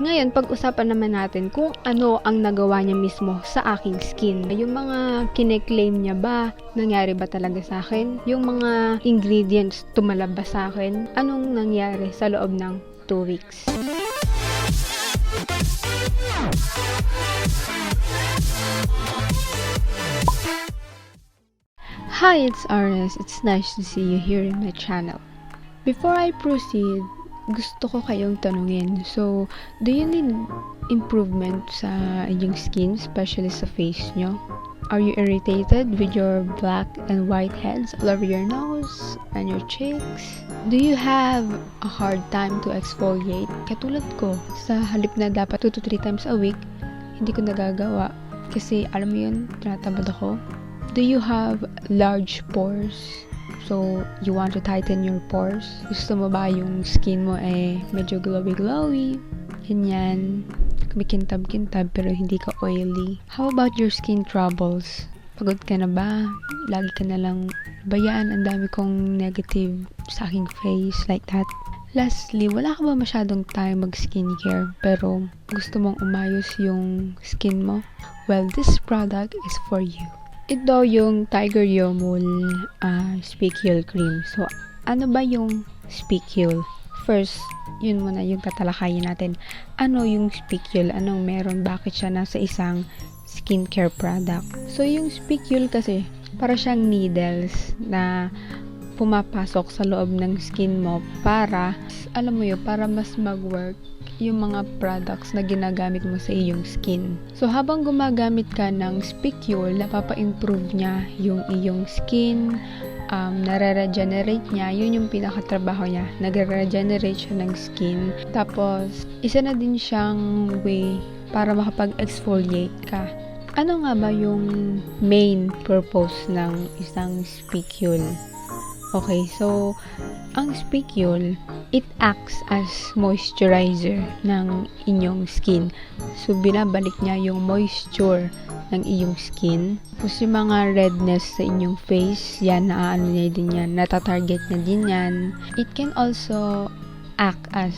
Ngayon, pag-usapan naman natin kung ano ang nagawa niya mismo sa aking skin. Yung mga kine-claim niya ba, nangyari ba talaga sa akin? Yung mga ingredients tumalab ba sa akin? Anong nangyari sa loob ng 2 weeks? Hi, it's RS. It's nice to see you here in my channel. Before I proceed, gusto ko kayong tanungin. So, do you need improvement sa inyong skin, especially sa face nyo? Are you irritated with your black and white heads all over your nose and your cheeks? Do you have a hard time to exfoliate? Katulad ko, sa halip na dapat 2 to 3 times a week, hindi ko nagagawa. Kasi, alam mo yun, tinatamad ako. Do you have large pores? So, you want to tighten your pores? Gusto mo ba yung skin mo medyo glowy-glowy? Ganyan. Kumikintab-kintab pero hindi ka oily. How about your skin troubles? Pagod ka na ba? Lagi ka na lang bayaan. Ang dami kong negative sa aking face like that. Lastly, wala ka ba masyadong time mag-skincare pero gusto mong umayos yung skin mo? Well, this product is for you. Ito yung Tiger Yomul Spicule Cream. So, ano ba yung Spicule? First, yun muna yung tatalakayin natin. Ano yung Spicule? Anong meron? Bakit siya nasa isang skincare product? So, yung Spicule kasi, para siyang needles na pumapasok sa loob ng skin mo para, alam mo yun, para mas mag-work yung mga products na ginagamit mo sa iyong skin. So, habang gumagamit ka ng Spicule, napapa-improve niya yung iyong skin, nare-regenerate niya, yun yung pinakatrabaho niya, nagre-regenerate siya ng skin. Tapos, isa na din siyang way para makapag-exfoliate ka. Ano nga ba yung main purpose ng isang Spicule? Okay, so, ang Spicule, it acts as moisturizer ng inyong skin. So, binabalik niya yung moisture ng iyong skin. Tapos, yung mga redness sa inyong face, yan, naaano niya din yan, natatarget niya din yan. It can also act as,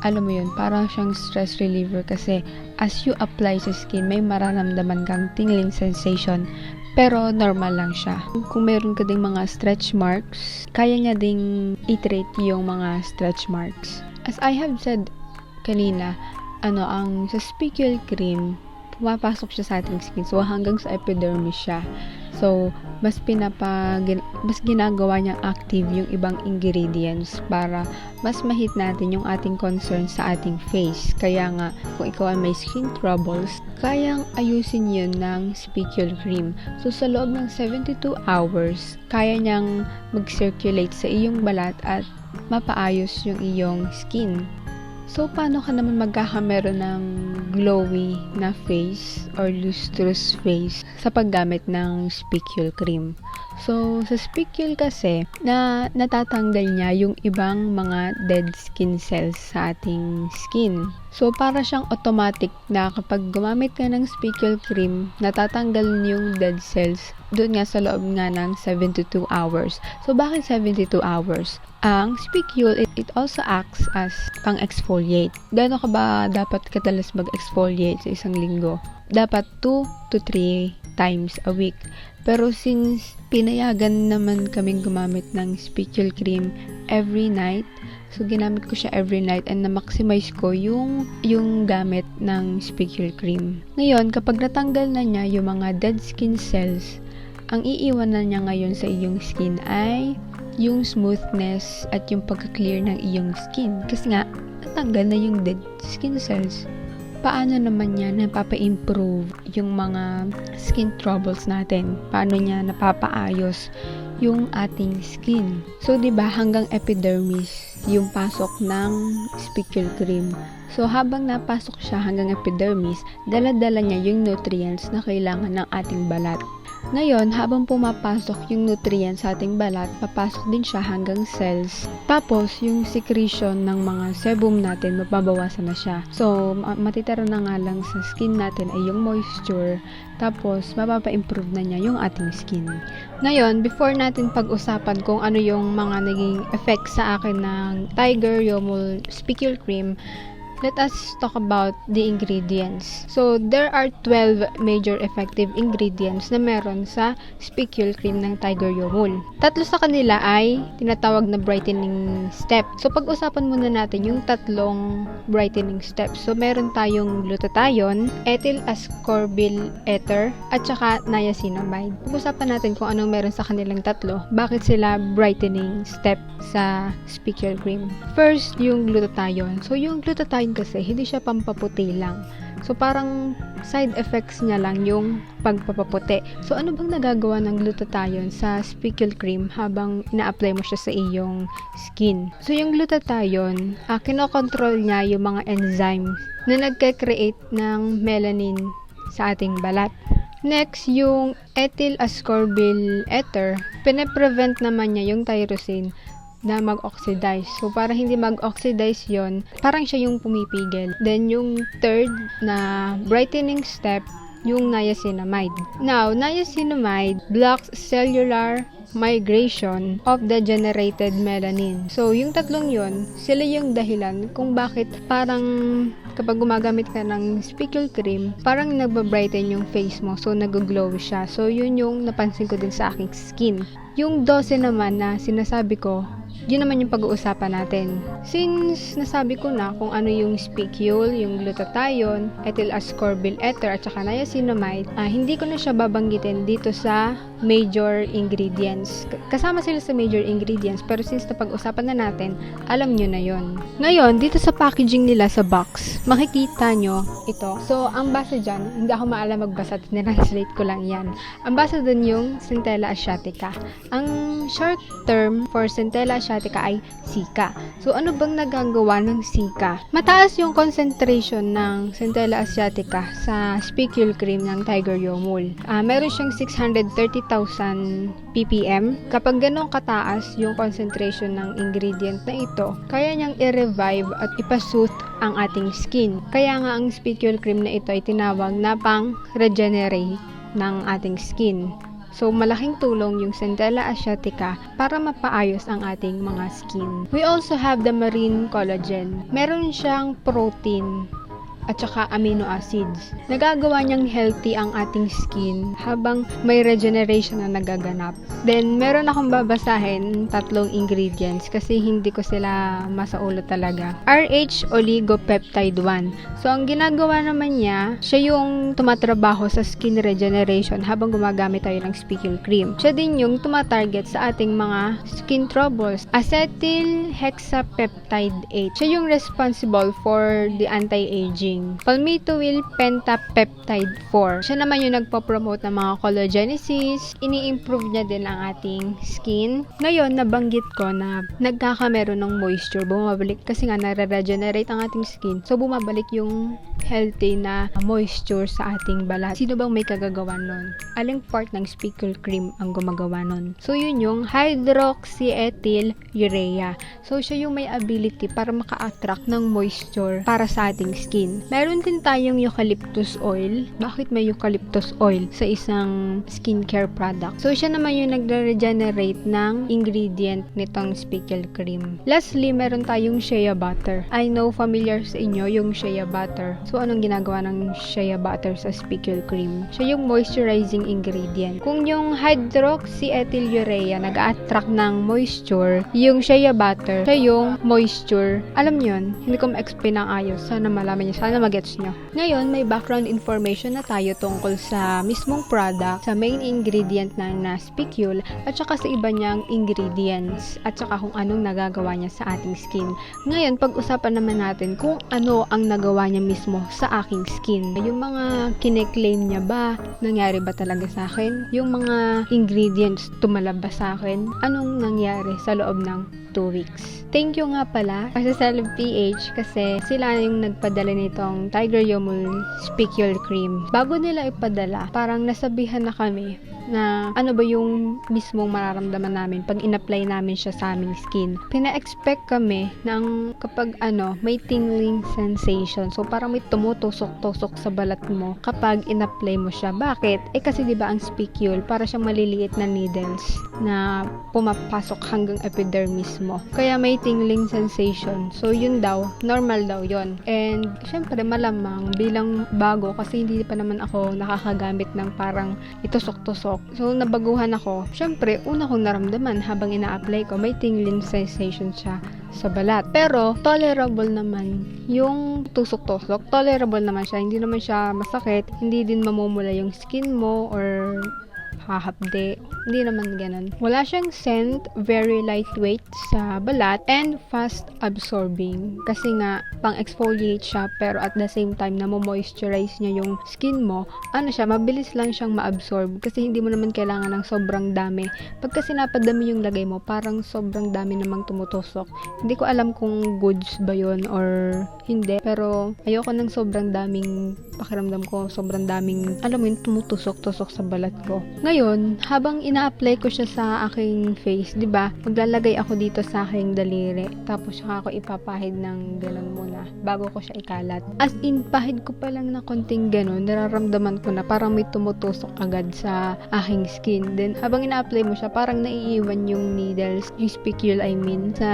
alam mo yun, parang siyang stress reliever kasi as you apply sa skin, may mararamdaman kang tingling sensation. Pero normal lang siya. Kung meron ka ding mga stretch marks, kaya niya ding i-treat yung mga stretch marks. As I have said kanina, ang sa Spicule cream, pumapasok siya sa ating skin. So, hanggang sa epidermis siya. So, mas ginagawa niyang active yung ibang ingredients para mas ma-hit natin yung ating concern sa ating face. Kaya nga, kung ikaw ay may skin troubles, kayang ayusin yun ng Spicule cream. So, sa loob ng 72 hours, kaya niyang mag-circulate sa iyong balat at mapaayos yung iyong skin. So, paano ka naman magkakameron ng glowy na face or lustrous face sa paggamit ng Spicule cream? So, sa Spicule kasi, natatanggal niya yung ibang mga dead skin cells sa ating skin. So, para siyang automatic na kapag gumamit ka ng Spicule cream, natatanggal yung dead cells doon nga sa loob nga ng 72 hours. So, bakit 72 hours? Ang Spicule, it also acts as pang-exfoliate. Gano'n ka ba dapat kadalas mag-exfoliate sa isang linggo? Dapat 2 to 3 times a week. Pero since pinayagan naman kaming gumamit ng Spicule cream every night, so ginamit ko siya every night and na-maximize ko yung gamit ng Spicule cream. Ngayon, kapag natanggal na niya yung mga dead skin cells, ang iiwan na niya ngayon sa iyong skin ay yung smoothness at yung pagka-clear ng iyong skin. Kasi nga, natanggal na yung dead skin cells. Paano naman niya napapa-improve yung mga skin troubles natin? Paano niya napapaayos yung ating skin? So, diba, hanggang epidermis yung pasok ng Spicule cream. So, habang napasok siya hanggang epidermis, dala-dala niya yung nutrients na kailangan ng ating balat. Ngayon, habang pumapasok yung nutrients sa ating balat, papasok din siya hanggang cells. Tapos, yung secretion ng mga sebum natin, mababawasan na siya. So, matitira na nga lang sa skin natin ay yung moisture. Tapos, mapapa-improve na niya yung ating skin. Ngayon, before natin pag-usapan kung ano yung mga naging effect sa akin ng Tiger Yomul Spicule Cream, let us talk about the ingredients. So, there are 12 major effective ingredients na meron sa Spicule cream ng Tiger Yomul. 3 sa kanila ay tinatawag na brightening step. So, pag-usapan muna natin yung 3 brightening steps. So, meron tayong glutathione, ethyl ascorbyl ether, at saka niacinamide. Pag-usapan natin kung anong meron sa kanilang 3, bakit sila brightening step sa Spicule cream. First, yung glutathione. So, yung glutathione kasi, hindi siya pampaputi lang. So, parang side effects niya lang yung pagpapaputi. So, ano bang nagagawa ng glutathione sa Spicule cream habang ina-apply mo siya sa iyong skin? So, yung glutathione, kinokontrol niya yung mga enzymes na nagka-create ng melanin sa ating balat. Next, yung ethyl ascorbyl ether, pinaprevent naman niya yung tyrosine na mag-oxidize. So, para hindi mag-oxidize yon, parang siya yung pumipigil. Then, yung third na brightening step, yung niacinamide. Now, niacinamide blocks cellular migration of the generated melanin. So, yung 3 yun, sila yung dahilan kung bakit parang kapag gumagamit ka ng Spicule cream, parang nagbabrighten yung face mo. So, nag-glow siya. So, yun yung napansin ko din sa aking skin. Yung 12 naman na sinasabi ko, yun naman yung pag-uusapan natin. Since nasabi ko na kung ano yung Spicule, yung glutathione, ethyl ascorbyl ether, at saka niacinamide, hindi ko na siya babanggitin dito sa major ingredients. Kasama sila sa major ingredients, pero since napag-usapan na natin, alam nyo na yon. Ngayon, dito sa packaging nila sa box, makikita nyo ito. So, ang basa dyan, hindi ako maalam magbasa, tinranslate ko lang yan. Ang basa dun yung Centella asiatica. Ang short term for Centella asiatica ay Sika. So, ano bang nagagawa ng Sika? Mataas yung concentration ng Centella asiatica sa Spicule cream ng Tiger Yomul. Meron siyang 630,000 ppm. Kapag ganun kataas yung concentration ng ingredient na ito, kaya niyang i-revive at ipasooth ang ating skin. Kaya nga ang Spicule cream na ito ay tinawag na pang-regenerate ng ating skin. So, malaking tulong yung Centella asiatica para mapaayos ang ating mga skin. We also have the marine collagen. Meron siyang protein at saka amino acids. Nagagawa niyang healthy ang ating skin habang may regeneration na nagaganap. Then, meron akong babasahin 3 ingredients kasi hindi ko sila masaulo talaga. RH oligopeptide 1. So, ang ginagawa naman niya, siya yung tumatrabaho sa skin regeneration habang gumagamit tayo ng Spicule cream. Siya din yung tumatarget sa ating mga skin troubles. Acetyl hexapeptide 8. Siya yung responsible for the anti-aging. Palmitoyl pentapeptide 4. Siya naman yung nagpo-promote ng mga collagenesis. Ini-improve niya din ang ating skin. Ngayon, nabanggit ko na nagkakameron ng moisture. Bumabalik kasi nga nare-regenerate ang ating skin. So, bumabalik yung healthy na moisture sa ating balat. Sino bang may kagagawa nun? Aling part ng Spicule cream ang gumagawa nun? So, yun yung hydroxyethyl urea. So, siya yung may ability para maka-attract ng moisture para sa ating skin. Meron din tayong eucalyptus oil. Bakit may eucalyptus oil sa isang skincare product? So, siya naman yung nagre-regenerate ng ingredient nitong Spicule cream. Lastly, meron tayong shea butter. I know familiar sa inyo yung shea butter. So, anong ginagawa ng shea butter sa Spicule cream? Siya yung moisturizing ingredient. Kung yung hydroxyethyl urea nag-attract ng moisture, yung shea butter, siya yung moisture. Alam niyo yun, hindi ko ma-explain ng ayos. Sana malaman niyo. Sana magets nyo. Ngayon, may background information na tayo tungkol sa mismong product, sa main ingredient na Spicule, at saka sa iba niyang ingredients, at saka kung anong nagagawa niya sa ating skin. Ngayon, pag-usapan naman natin kung ano ang nagawa niya mismo sa aking skin. Yung mga kine-claim niya ba, nangyari ba talaga sa akin? Yung mga ingredients tumalab ba sa akin? Anong nangyari sa loob ng 2 weeks. Thank you nga pala sa CelebPH kasi sila yung nagpadala nitong Tiger Yomul Spicule cream. Bago nila ipadala, parang nasabihan na kami na ano ba yung mismong mararamdaman namin pag in-apply namin siya sa aming skin. Pina-expect kami ng kapag may tingling sensation. So, parang may tumutusok-tusok sa balat mo kapag in-apply mo siya. Bakit? Kasi diba ang Spicule, para siyang maliliit na needles. na pumapasok hanggang epidermis mo. Kaya may tingling sensation. So, yun daw, normal daw yun. And, syempre, malamang bilang bago kasi hindi pa naman ako nakakagamit ng parang itusok-tusok. So, nabaguhan ako. Syempre, una kong naramdaman habang ina-apply ko, may tingling sensation siya sa balat. Pero, tolerable naman yung tusok-tusok. Tolerable naman siya. Hindi naman siya masakit. Hindi din mamumula yung skin mo or hahapde. Hindi naman ganun. Wala siyang scent, very lightweight sa balat, and fast absorbing. Kasi nga, pang-exfoliate siya, pero at the same time, na-moisturize niya yung skin mo, siya, mabilis lang siyang ma-absorb. Kasi hindi mo naman kailangan ng sobrang dami. Pag kasi napadami yung lagay mo, parang sobrang dami namang tumutusok. Hindi ko alam kung goods ba yun or hindi. Pero, ayoko ng sobrang daming pakiramdam ko, sobrang daming, alam mo yun, tumutusok-tusok sa balat ko. Ngayon, habang ina-apply ko siya sa aking face, 'di ba? Maglalagay ako dito sa aking daliri, tapos saka ako ipapahid ng ganun muna bago ko siya ikalat. As in, pahid ko pa lang na konting ganun, nararamdaman ko na parang may tumutusok agad sa aking skin. Then, habang ina-apply mo siya, parang naiiwan yung needles, yung spicule sa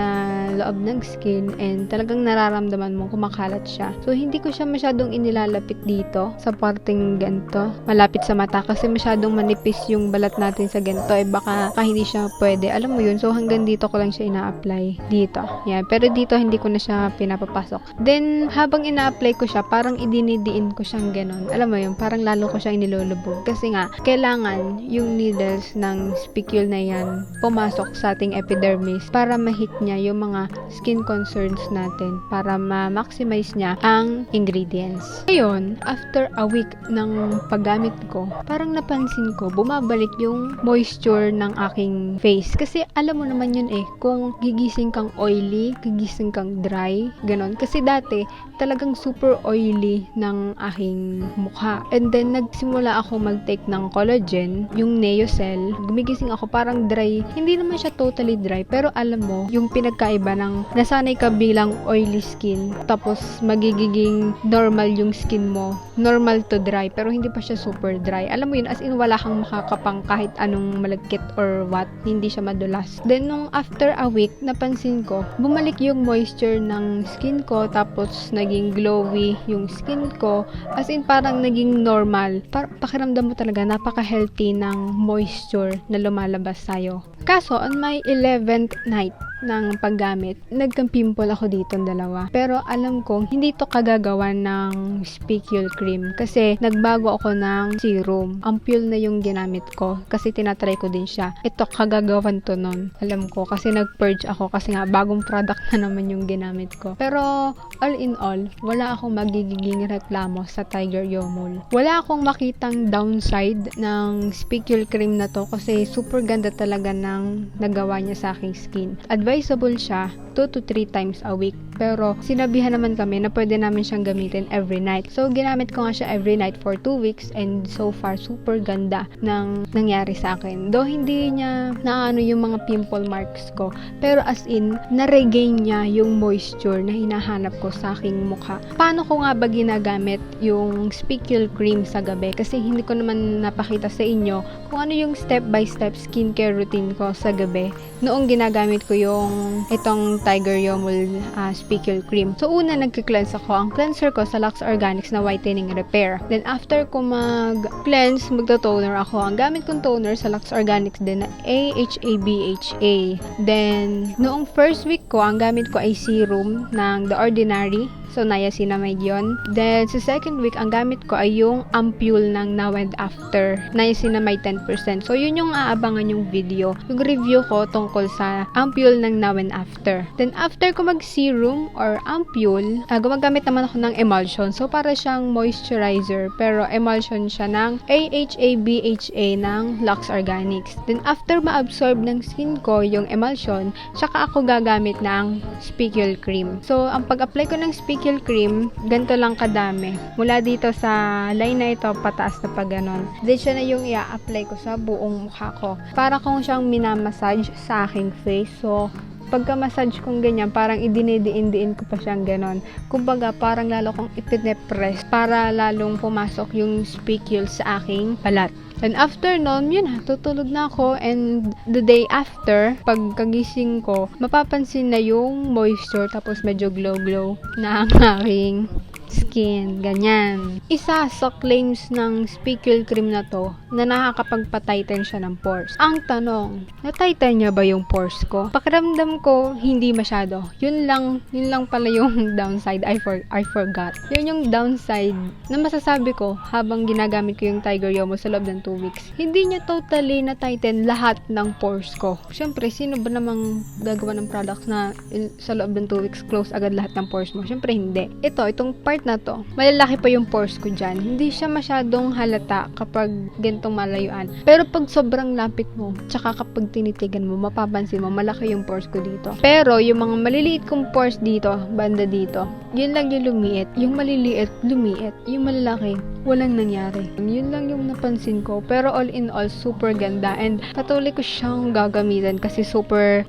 loob ng skin, and talagang nararamdaman mo kumakalat siya. So, hindi ko siya masyadong inilalapit dito sa parteng ganito, malapit sa mata, kasi masyadong manipis yung balat natin sa ganito, baka hindi siya pwede. Alam mo yun, so hanggang dito ko lang siya ina-apply dito. Yan. Pero dito, hindi ko na siya pinapapasok. Then, habang ina-apply ko siya, parang idinidiin ko siyang ganun. Alam mo yun, parang lalo ko siyang nilulubog. Kasi nga, kailangan yung needles ng spicule na yan pumasok sa ating epidermis para ma-hit niya yung mga skin concerns natin, para ma-maximize niya ang ingredients. Ngayon, after a week ng paggamit ko, parang napansin ko, bumabalik yung moisture ng aking face. Kasi alam mo naman yun kung gigising kang oily, gigising kang dry, ganon. Kasi dati, talagang super oily ng aking mukha. And then, nagsimula ako mag-take ng collagen, yung Neocell. Gumigising ako parang dry. Hindi naman siya totally dry, pero alam mo, yung pinagkaiba ng nasanay ka bilang oily skin, tapos magiging normal yung skin mo. Normal to dry, pero hindi pa siya super dry. Alam mo yun, as in wala kang makakapang kahit anong malagkit or what, hindi siya madulas. Then, nung after a week, napansin ko, bumalik yung moisture ng skin ko, tapos naging glowy yung skin ko, as in parang naging normal. Pakiramdam mo talaga, napaka-healthy ng moisture na lumalabas sa'yo. Kaso, on my 11th night ng paggamit, nagka-pimple ako dito ng dalawa. Pero alam kong hindi to kagagawa ng spicule cream kasi nagbago ako ng serum. Ampule na yung ginamit ko kasi tinatry ko din siya. Ito kagagawan to nun. Alam ko kasi nag-purge ako kasi nga bagong product na naman yung ginamit ko. Pero all in all, wala akong magiging reklamo sa Tiger Yomul. Wala akong makitang downside ng spicule cream na to kasi super ganda talaga ng nagawa niya sa aking skin. Advisable siya 2 to 3 times a week. Pero sinabihan naman kami na pwede namin siyang gamitin every night. So ginamit ko nga siya every night for 2 weeks and so far super ganda ng nangyari sa akin. Though hindi niya naano yung mga pimple marks ko, pero as in na-regain niya yung moisture na hinahanap ko sa aking mukha. Paano ko nga ba ginagamit yung spicule cream sa gabi? Kasi hindi ko naman napakita sa inyo kung ano yung step by step skincare routine ko sa gabi noong ginagamit ko yung itong Tiger Yomul spicule cream. So una, nagki-cleanse ako. Ang cleanser ko sa Lux Organics na Whitening Repair. Then after ko mag-cleanse, magto-toner ako. Ang gamit kong toner sa Lux Organics din na AHA/BHA. Then noong first week ko, ang gamit ko ay serum ng The Ordinary. So, niacinamide yun. Then, sa second week, ang gamit ko ay yung ampule ng Now and After. Niacinamide 10%. So, yun yung aabangan yung video. Yung review ko tungkol sa ampule ng Now and After. Then, after ko mag-serum or ampule, gumagamit naman ako ng emulsion. So, para siyang moisturizer. Pero, emulsion siya ng AHA/BHA ng Lux Organics. Then, after ma-absorb ng skin ko yung emulsion, tsaka ako gagamit ng spicule cream. So, ang pag-apply ko ng spicule cream, ganito lang kadami. Mula dito sa line na ito, pataas na pa ganon. Then, siya na yung i-apply ko sa buong mukha ko. Para kung siyang minamassage sa aking face. So, pagka-massage kong ganyan, parang idinidiin-diin ko pa siyang ganon. Kumbaga, parang lalo kong ipinepress para lalong pumasok yung spicule sa aking balat. And after nun, yun na, tutulog na ako. And the day after, pagkagising ko, mapapansin na yung moisture, tapos medyo glow-glow na ang aking skin, ganyan. Isa sa claims ng Spicule cream na to, na nakakapagpa-tighten siya ng pores. Ang tanong, na-tighten niya ba yung pores ko? Pakiramdam ko, hindi masyado. Yun lang pala yung downside. I forgot. Yun yung downside na masasabi ko habang ginagamit ko yung Tiger Yomul sa loob ng 2 weeks. Hindi niya totally na-tighten lahat ng pores ko. Siyempre, sino ba namang gagawa ng products na sa loob ng 2 weeks close agad lahat ng pores mo? Siyempre, hindi. Itong part na to, malalaki pa yung pores ko dyan. Hindi siya masyadong halata kapag gantong malayuan. Pero pag sobrang lapit mo, tsaka kapag tinitigan mo, mapapansin mo, malaki yung pores ko dito. Pero yung mga maliliit kong pores dito, banda dito, yun lang yung lumiit. Yung maliliit, lumiit. Yung malalaki, walang nangyari. Yun lang yung napansin ko. Pero all in all, super ganda. And patuloy ko siyang gagamitin kasi super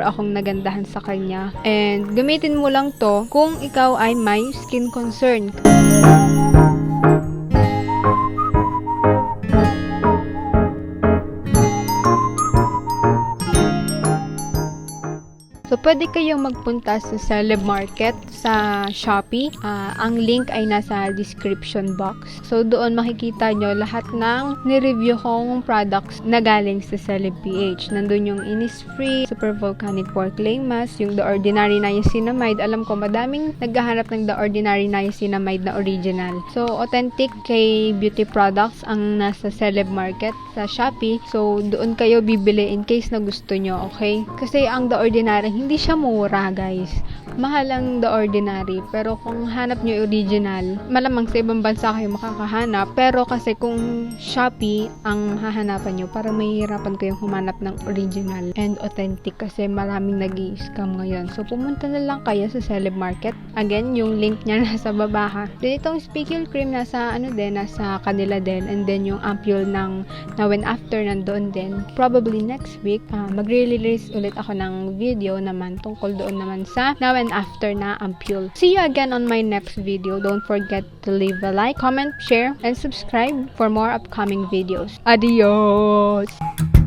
akong nagandahan sa kanya. And gamitin mo lang to kung ikaw ay may skin concern. So, pwede kayong magpunta sa CELEB Market sa Shopee. Ang link ay nasa description box. So, doon makikita nyo lahat ng nireview kong products na galing sa CelebPH. Nandun yung Innisfree, Super Volcanic Pore Clay Mask, yung The Ordinary Niacinamide. Alam ko, madaming naghahanap ng The Ordinary Niacinamide na original. So, authentic kbeauty products ang nasa CELEB Market sa Shopee. So, doon kayo bibili in case na gusto nyo, okay? Kasi ang The Ordinary, hindi siya mura, guys. Mahal ang The Ordinary. Pero kung hanap nyo yung original, malamang sa ibang bansa kayo makakahanap. Pero kasi kung Shopee ang hahanapan nyo, parang mahihirapan kayong humanap ng original and authentic kasi maraming nag-i-scam ngayon. So, pumunta na lang kayo sa CELEB Market. Again, yung link niya nasa baba ha. Then, itong Spicule cream nasa nasa kanila din. And then, yung ampule ng Now and After nandoon din. Probably next week, mag-release ulit ako ng video naman tungkol doon naman sa Now and After na ampule. See you again on my next video. Don't forget to leave a like, comment, share, and subscribe for more upcoming videos. Adios!